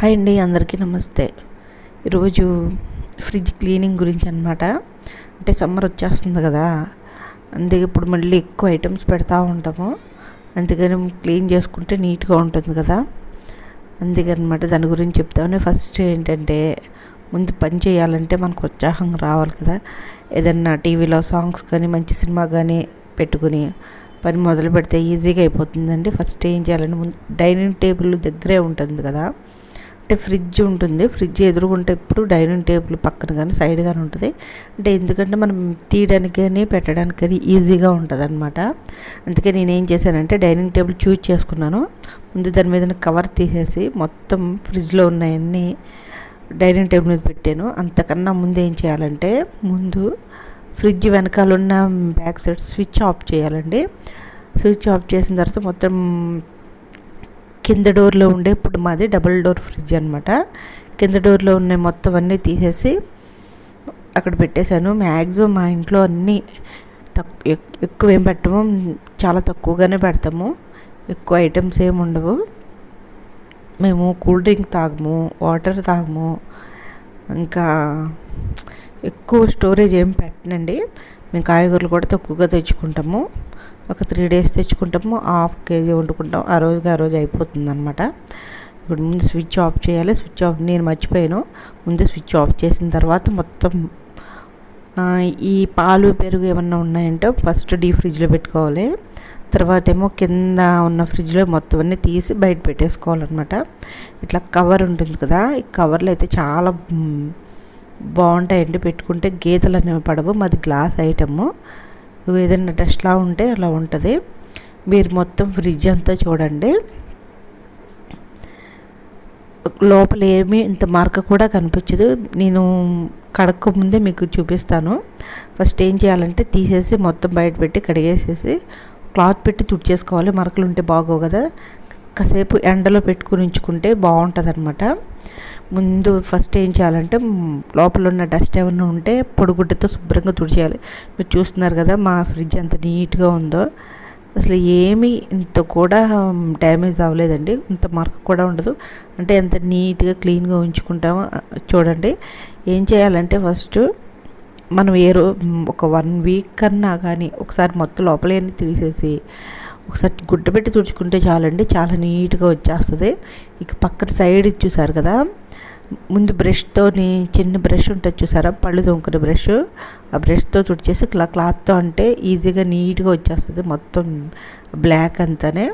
Hi అండి, అందరికీ నమస్తే. ఈరోజు ఫ్రిడ్జ్ క్లీనింగ్ గురించి అనమాట. అంటే సమ్మర్ వచ్చేస్తుంది కదా, అందుకే ఇప్పుడు మళ్ళీ ఎక్కువ ఐటమ్స్ పెడతా ఉంటాము. అందుకని క్లీన్ చేసుకుంటే నీట్గా ఉంటుంది కదా, అందుకనమాట దాని గురించి చెప్తాను. ఫస్ట్ ఏంటంటే, ముందు పని చేయాలంటే మనకు ఉత్సాహం రావాలి కదా. ఏదన్నా టీవీలో సాంగ్స్ కానీ మంచి సినిమా కానీ పెట్టుకుని పని మొదలు పెడితే ఈజీగా అయిపోతుందండి. ఫస్ట్ ఏం చేయాలంటే, ముందు డైనింగ్ టేబుల్ దగ్గరే ఉంటుంది కదా, అంటే ఫ్రిడ్జ్ ఉంటుంది. ఫ్రిడ్జ్ ఎదురుగుంటే ఇప్పుడు డైనింగ్ టేబుల్ పక్కన కానీ సైడ్ కానీ ఉంటుంది. అంటే ఎందుకంటే మనం తీయడానికి కానీ పెట్టడానికి కానీ ఈజీగా ఉంటుంది అనమాట. అందుకే నేనేం చేశానంటే డైనింగ్ టేబుల్ చూజ్ చేసుకున్నాను. ముందు దాని మీద కవర్ తీసేసి మొత్తం ఫ్రిడ్జ్లో ఉన్నాయన్నీ డైనింగ్ టేబుల్ మీద పెట్టాను. అంతకన్నా ముందు ఏం చేయాలంటే, ముందు ఫ్రిడ్జ్ వెనకాల ఉన్న బ్యాక్ సైడ్ స్విచ్ ఆఫ్ చేయాలండి. స్విచ్ ఆఫ్ చేసిన తర్వాత మొత్తం కింద డోర్లో ఉండే, ఇప్పుడు మాది డబుల్ డోర్ ఫ్రిడ్జ్ అనమాట, కింద డోర్లో ఉన్న మొత్తం అన్నీ తీసేసి అక్కడ పెట్టేశాను. మ్యాక్సిమం మా ఇంట్లో అన్నీ ఎక్కువ ఏం పెట్టము, చాలా తక్కువగానే పెడతాము. ఎక్కువ ఐటమ్స్ ఏమి ఉండవు. మేము కూల్ డ్రింక్ తాగము, వాటర్ తాగము, ఇంకా ఎక్కువ స్టోరేజ్ ఏం పెట్టనండి. మేము కాయగూరలు కూడా తక్కువగా తెచ్చుకుంటాము. ఒక 3 days తెచ్చుకుంటాము, 1/2 kg వండుకుంటాం. ఆ రోజు అయిపోతుంది అనమాట. ఇప్పుడు ముందు స్విచ్ ఆఫ్ చేయాలి. స్విచ్ ఆఫ్ నేను మర్చిపోయాను. ముందు స్విచ్ ఆఫ్ చేసిన తర్వాత మొత్తం ఈ పాలు పెరుగు ఏమన్నా ఉన్నాయంటే ఫస్ట్ డీప్ ఫ్రిడ్జ్లో పెట్టుకోవాలి. తర్వాత ఏమో కింద ఉన్న ఫ్రిడ్జ్లో మొత్తం అన్నీ తీసి బయట పెట్టేసుకోవాలన్నమాట. ఇట్లా కవర్ ఉంటుంది కదా, ఈ కవర్లు అయితే చాలా బాగుంటాయండి. పెట్టుకుంటే గీతలు అనేవి పడవు. మాది గ్లాస్ ఐటము. ఏదైనా డస్ట్లా ఉంటే అలా ఉంటుంది. మీరు మొత్తం ఫ్రిడ్జ్ అంతా చూడండి, లోపల ఏమీ ఇంత మార్క కూడా కనిపించదు. నేను కడక్క ముందే మీకు చూపిస్తాను. ఫస్ట్ ఏం చేయాలంటే తీసేసి మొత్తం బయట పెట్టి కడిగేసేసి క్లాత్ పెట్టి తుడిచేసుకోవాలి. మరకలు ఉంటే బాగోవు కదా, కాసేపు ఎండలో పెట్టుకుని ఉంచుకుంటే బాగుంటుంది అనమాట. ముందు ఫస్ట్ ఏం చేయాలంటే, లోపల ఉన్న డస్ట్ ఏమైనా ఉంటే పొడిగుడ్డతో శుభ్రంగా తుడిచేయాలి. మీరు చూస్తున్నారు కదా మా ఫ్రిడ్జ్ ఎంత నీట్గా ఉందో, అసలు ఏమీ ఇంత కూడా డ్యామేజ్ అవ్వలేదండి. ఇంత మార్క్ కూడా ఉండదు. అంటే ఎంత నీట్గా క్లీన్గా ఉంచుకుంటామో చూడండి. ఏం చేయాలంటే ఫస్ట్ మనం ఒక 1 week కన్నా కానీ ఒకసారి మొత్తం లోపలన్నీ తీసేసి ఒకసారి గుడ్డ పెట్టి తుడుచుకుంటే చాలండి, చాలా నీట్గా వచ్చేస్తుంది. ఇక పక్కన సైడ్ చూసారు కదా, ముందు బ్రష్తోని చిన్న బ్రష్ ఉంటుంది చూసారా, పళ్ళు తోముకునే బ్రష్, ఆ బ్రష్తో తుడిచేసి క్లాత్తో అంటే ఈజీగా నీట్గా వచ్చేస్తుంది మొత్తం బ్లాక్ అంతానే.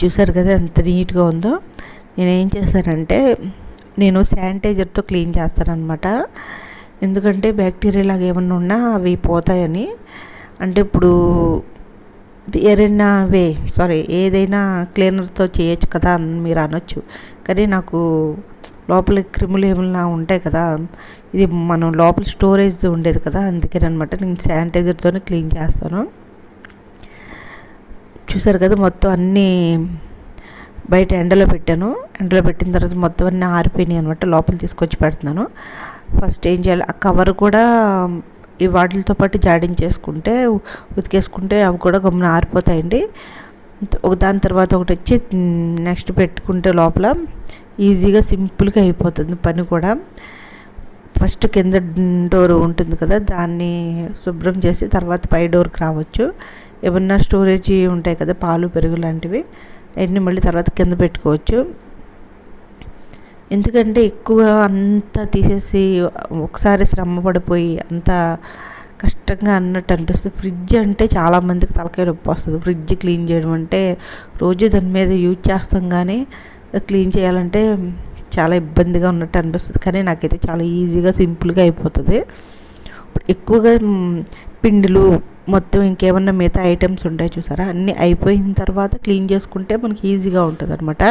చూసారు కదా ఎంత నీట్గా ఉందో. నేనేం చేశానంటే, నేను శానిటైజర్తో క్లీన్ చేస్తానన్నమాట. ఎందుకంటే బ్యాక్టీరియా లాగా ఏమన్నా ఉన్నా అవి పోతాయని. అంటే ఇప్పుడు ఏదైనా క్లీనర్తో చేయొచ్చు కదా అని మీరు అనొచ్చు, కానీ నాకు లోపల క్రిములు ఏమైనా ఉంటాయి కదా, ఇది మనం లోపల స్టోరేజ్ ఉండేది కదా, అందుకేనమాట నేను శానిటైజర్తోనే క్లీన్ చేస్తాను. చూసారు కదా మొత్తం అన్నీ బయట ఎండలో పెట్టాను. ఎండలో పెట్టిన తర్వాత మొత్తం అన్నీ ఆరిపోయినాయి అనమాట. లోపల తీసుకొచ్చి పెడుతున్నాను. ఫస్ట్ ఏం చేయాలి, ఆ కవర్ కూడా ఈ వాటితో పాటు జాడించేసుకుంటే ఉతికేసుకుంటే అవి కూడా గమ్మున ఆరిపోతాయండి. దాని తర్వాత ఒకటి వచ్చి నెక్స్ట్ పెట్టుకుంటే లోపల ఈజీగా సింపుల్గా అయిపోతుంది పని కూడా. ఫస్ట్ కింద డోర్ ఉంటుంది కదా, దాన్ని శుభ్రం చేసి తర్వాత పై డోర్కి రావచ్చు. ఏమన్నా స్టోరేజ్ ఉంటాయి కదా, పాలు పెరుగు లాంటివి, అవన్నీ మళ్ళీ తర్వాత కింద పెట్టుకోవచ్చు. ఎందుకంటే ఎక్కువ అంతా తీసేసి ఒకసారి శ్రమ పడిపోయి అంత కష్టంగా అన్నట్టు అనిపిస్తుంది. ఫ్రిడ్జ్ అంటే చాలామందికి తలకాయ నొప్పి వస్తుంది. ఫ్రిడ్జ్ క్లీన్ చేయడం అంటే రోజు దాని మీద యూజ్ చేస్తాం, కానీ క్లీన్ చేయాలంటే చాలా ఇబ్బందిగా ఉన్నట్టు అనిపిస్తుంది. కానీ నాకైతే చాలా ఈజీగా సింపుల్గా అయిపోతుంది. ఎక్కువగా పిండిలు మొత్తం ఇంకేమన్నా మిగతా ఐటమ్స్ ఉంటాయి చూసారా, అన్నీ అయిపోయిన తర్వాత క్లీన్ చేసుకుంటే మనకి ఈజీగా ఉంటుంది అనమాట.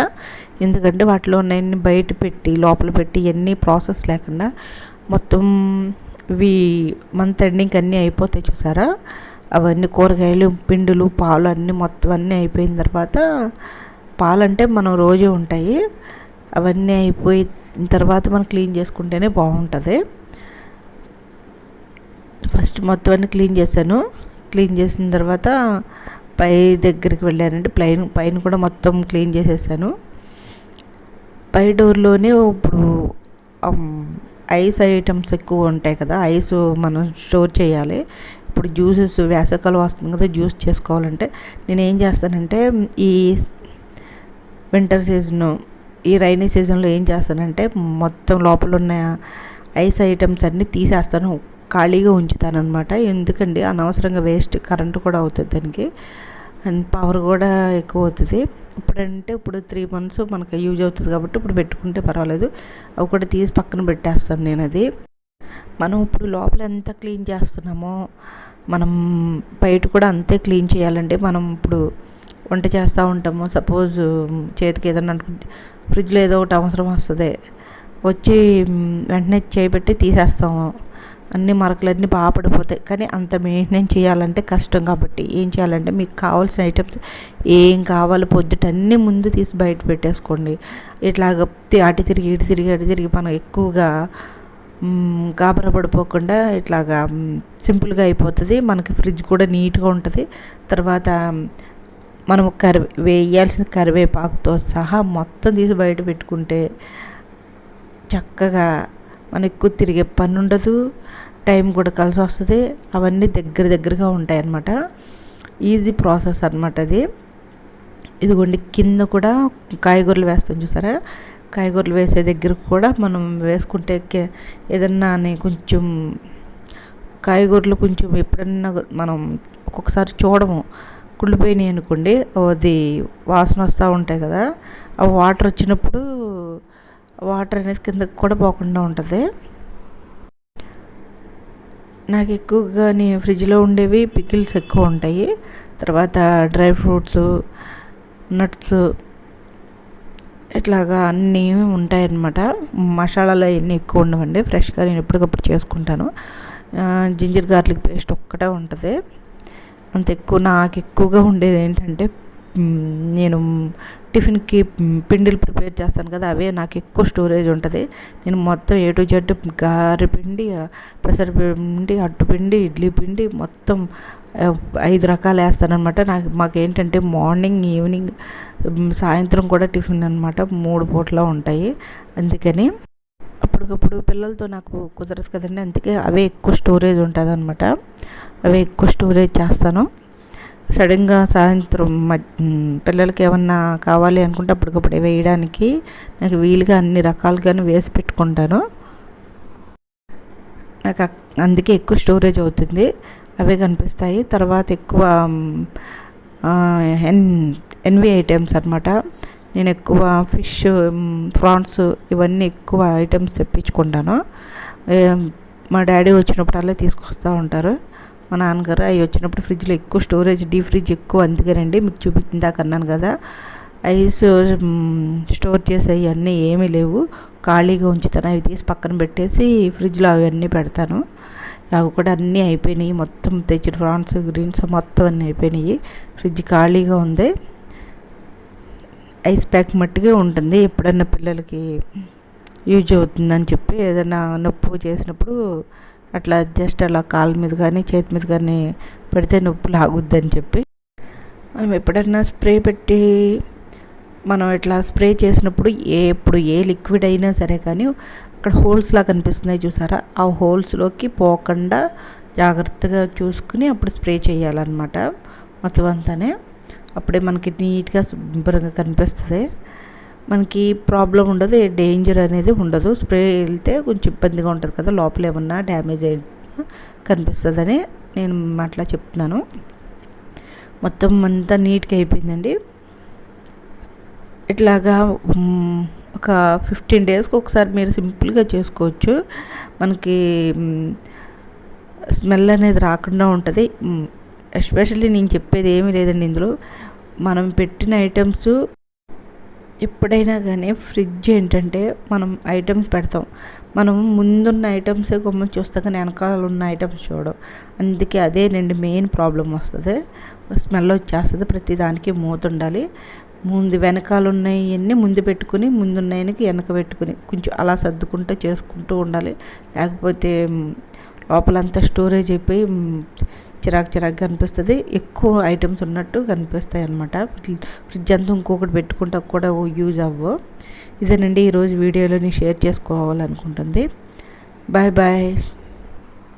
ఎందుకంటే వాటిలో ఉన్నాయన్నీ బయట పెట్టి లోపల పెట్టి ఎన్ని ప్రాసెస్ లేకుండా మొత్తం ఇవి మంత్ ఎండింగ్ అన్నీ అయిపోతాయి చూసారా. అవన్నీ కూరగాయలు, పిండిలు, పాలు అన్నీ మొత్తం అన్నీ అయిపోయిన తర్వాత, పాలు అంటే మనం రోజు ఉంటాయి, అవన్నీ అయిపోయిన తర్వాత మనం క్లీన్ చేసుకుంటేనే బాగుంటుంది. ఫస్ట్ మొత్తం అన్నీ క్లీన్ చేశాను. క్లీన్ చేసిన తర్వాత పై దగ్గరికి వెళ్ళానంటే పైన కూడా మొత్తం క్లీన్ చేసేసాను. పై డోర్లోనే ఇప్పుడు ఐస్ ఐటమ్స్ ఎక్కువ ఉంటాయి కదా, ఐస్ మనం స్టోర్ చేయాలి. ఇప్పుడు జ్యూసెస్ వేసవికాలం వస్తుంది కదా, జ్యూస్ చేసుకోవాలంటే నేను ఏం చేస్తానంటే ఈ వింటర్ సీజను ఈ రైనీ సీజన్లో ఏం చేస్తానంటే మొత్తం లోపల ఉన్న ఐస్ ఐటమ్స్ అన్నీ తీసేస్తాను, ఖాళీగా ఉంచుతాను అనమాట. ఎందుకండి అనవసరంగా వేస్ట్, కరెంటు కూడా అవుతుంది దానికి, అండ్ పవర్ కూడా ఎక్కువ అవుతుంది. ఇప్పుడు 3 months మనకు యూజ్ అవుతుంది కాబట్టి ఇప్పుడు పెట్టుకుంటే పర్వాలేదు. అవి కూడా తీసి పక్కన పెట్టేస్తాను నేను. అది మనం ఇప్పుడు లోపల ఎంత క్లీన్ చేస్తున్నామో మనం బయట కూడా అంతే క్లీన్ చేయాలండి. మనం ఇప్పుడు వంట చేస్తూ ఉంటాము, సపోజ్ చేతికి ఏదైనా అనుకుంటే ఫ్రిడ్జ్లో ఏదో ఒకటి అవసరం వస్తుంది, వచ్చి వెంటనే చేయబెట్టి తీసేస్తాము, అన్ని మరకలన్నీ బాగా పడిపోతాయి. కానీ అంత మెయింటైన్ చేయాలంటే కష్టం. కాబట్టి ఏం చేయాలంటే మీకు కావాల్సిన ఐటమ్స్ ఏం కావాలో పొద్దుట అన్నీ ముందు తీసి బయట పెట్టేసుకోండి. ఇట్లాగ అటు తిరిగి ఇటు తిరిగి మనం ఎక్కువగా గాబరా పడిపోకుండా ఇట్లాగా సింపుల్గా అయిపోతుంది. మనకి ఫ్రిడ్జ్ కూడా నీట్గా ఉంటుంది. తర్వాత మనం వేయాల్సిన కరివేపాకుతో సహా మొత్తం తీసి బయట పెట్టుకుంటే చక్కగా మనం ఎక్కువ తిరిగే పని ఉండదు, టైం కూడా కలిసి వస్తుంది. అవన్నీ దగ్గరగా ఉంటాయి అన్నమాట. ఈజీ ప్రాసెస్ అన్నమాట అది. ఇదిగోండి కింద కూడా కాయగూరలు వేస్తాం చూసారా, కాయగూరలు వేసే దగ్గర కూడా మనం వేసుకుంటే ఏదన్నా కొంచెం కాయగూరలు కొంచెం ఎప్పుడన్నా మనం ఒక్కొక్కసారి చూడము, కుళ్ళిపోయినాయి అనుకోండి, అది వాసన వస్తూ ఉంటాయి కదా, ఆ వాటర్ వచ్చినప్పుడు వాటర్ అనేది కిందకి కూడా పోకుండా ఉంటుంది. నాకు ఎక్కువగా ఫ్రిడ్జ్లో ఉండేవి పికిల్స్ ఎక్కువ ఉంటాయి. తర్వాత డ్రై ఫ్రూట్స్, నట్స్ ఇట్లాగా అన్నీ ఉంటాయన్నమాట. మసాలాలు అవన్నీ ఎక్కువ ఉండవండి, ఫ్రెష్గా నేను ఎప్పటికప్పుడు చేసుకుంటాను. జింజర్ గార్లిక్ పేస్ట్ ఒక్కటే ఉంటుంది. అంత ఎక్కువ నాకు ఎక్కువగా ఉండేది ఏంటంటే నేను టిఫిన్కి పిండిలు ప్రిపేర్ చేస్తాను కదా, అవే నాకు ఎక్కువ స్టోరేజ్ ఉంటుంది. నేను మొత్తం A to Z గారెపిండి, పెసరపిండి, అట్టుపిండి, ఇడ్లీ పిండి మొత్తం 5 రకాలు వేస్తాను అనమాట. మాకేంటంటే మార్నింగ్, ఈవినింగ్, సాయంత్రం కూడా టిఫిన్ అనమాట, 3 పూటలా ఉంటాయి. అందుకని అప్పటికప్పుడు పిల్లలతో నాకు కుదరదు కదండి, అందుకే అవే ఎక్కువ స్టోరేజ్ ఉంటుంది అనమాట. అవే ఎక్కువ స్టోరేజ్ చేస్తాను. సడన్గా సాయంత్రం పిల్లలకి ఏమన్నా కావాలి అనుకుంటే అప్పటికప్పుడు వేయడానికి నాకు వీలుగా అన్ని రకాలుగానే వేసి పెట్టుకుంటాను. నాకు అందుకే ఎక్కువ స్టోరేజ్ అవుతుంది, అవే కనిపిస్తాయి. తర్వాత ఎక్కువ ఎన్వి ఐటమ్స్ అనమాట. నేను ఎక్కువ ఫిష్, ప్రాన్స్ ఇవన్నీ ఎక్కువ ఐటమ్స్ తెప్పించుకుంటాను. మా డాడీ వచ్చినప్పుడల్లా తీసుకొస్తూ ఉంటారు, మా నాన్నగారు. అవి వచ్చినప్పుడు ఫ్రిడ్జ్లో ఎక్కువ స్టోరేజ్, డీప్ ఫ్రిడ్జ్ ఎక్కువ. అందుకేనండి మీకు చూపించిందాక అన్నాను కదా, ఐస్ స్టోర్ చేసేవి అన్నీ ఏమీ లేవు, ఖాళీగా ఉంచుతాను. అవి తీసి పక్కన పెట్టేసి ఫ్రిడ్జ్లో అవన్నీ పెడతాను. అవి కూడా అన్నీ అయిపోయినాయి, మొత్తం తెచ్చిన ప్రాన్స్, గ్రీన్స్ మొత్తం అన్నీ అయిపోయినాయి. ఫ్రిడ్జ్ ఖాళీగా ఉంది. ఐస్ ప్యాక్ మట్టుగా ఉంటుంది, ఎప్పుడన్నా పిల్లలకి యూజ్ అవుతుందని చెప్పి ఏదైనా నొప్పు చేసినప్పుడు అట్లా జస్ట్ అలా కాళ్ళ మీద కానీ చేతి మీద కానీ పెడితే నొప్పి లాగుద్దని చెప్పి. మనం ఎప్పుడన్నా స్ప్రే పెట్టి మనం ఇట్లా స్ప్రే చేసినప్పుడు ఎప్పుడు ఏ లిక్విడ్ అయినా సరే కానీ అక్కడ హోల్స్లా కనిపిస్తున్నాయి చూసారా, ఆ హోల్స్లోకి పోకుండా జాగ్రత్తగా చూసుకుని అప్పుడు స్ప్రే చేయాలన్నమాట మొత్తం అంతానే. అప్పుడే మనకి నీట్గా శుభ్రంగా కనిపిస్తుంది, మనకి ప్రాబ్లం ఉండదు, ఏ డేంజర్ అనేది ఉండదు. స్ప్రే వెళ్తే కొంచెం ఇబ్బందిగా ఉంటుంది కదా, లోపల ఏమన్నా డ్యామేజ్ అయినా కనిపిస్తుందని నేను అట్లా చెప్తున్నాను. మొత్తం అంతా నీట్గా అయిపోయిందండి. ఇట్లాగా ఒక 15 daysకి ఒకసారి మీరు సింపుల్గా చేసుకోవచ్చు. మనకి స్మెల్ అనేది రాకుండా ఉంటుంది. ఎస్పెషల్లీ నేను చెప్పేది ఏమీ లేదండి ఇందులో, మనం పెట్టిన ఐటమ్స్ ఎప్పుడైనా కానీ ఫ్రిడ్జ్ ఏంటంటే మనం ఐటమ్స్ పెడతాం, మనం ముందున్న ఐటమ్సే గమ్మని చూస్తాం కానీ వెనకాల ఉన్న ఐటమ్స్ చూడడం. అందుకే అదేనండి మెయిన్ ప్రాబ్లం వస్తుంది, స్మెల్ వచ్చేస్తుంది. ప్రతి దానికి మూత ఉండాలి. వెనకాల ఉన్నాయన్నీ ముందు పెట్టుకుని, ముందున్నాయనికి వెనక పెట్టుకుని కొంచెం అలా సర్దుకుంటూ చేసుకుంటూ ఉండాలి. లేకపోతే లోపలంతా స్టోరేజ్ అయిపోయి చిరాకుగా అనిపిస్తుంది, ఎక్కువ ఐటమ్స్ ఉన్నట్టు కనిపిస్తాయి అన్నమాట. ఫ్రిడ్జ్ అంతా ఇంకొకటి పెట్టుకుంటా కూడా యూజ్ అవ్వవు. ఇదేనండి ఈరోజు వీడియోలో నేను షేర్ చేసుకోవాలనుకుంటుంది. Bye bye.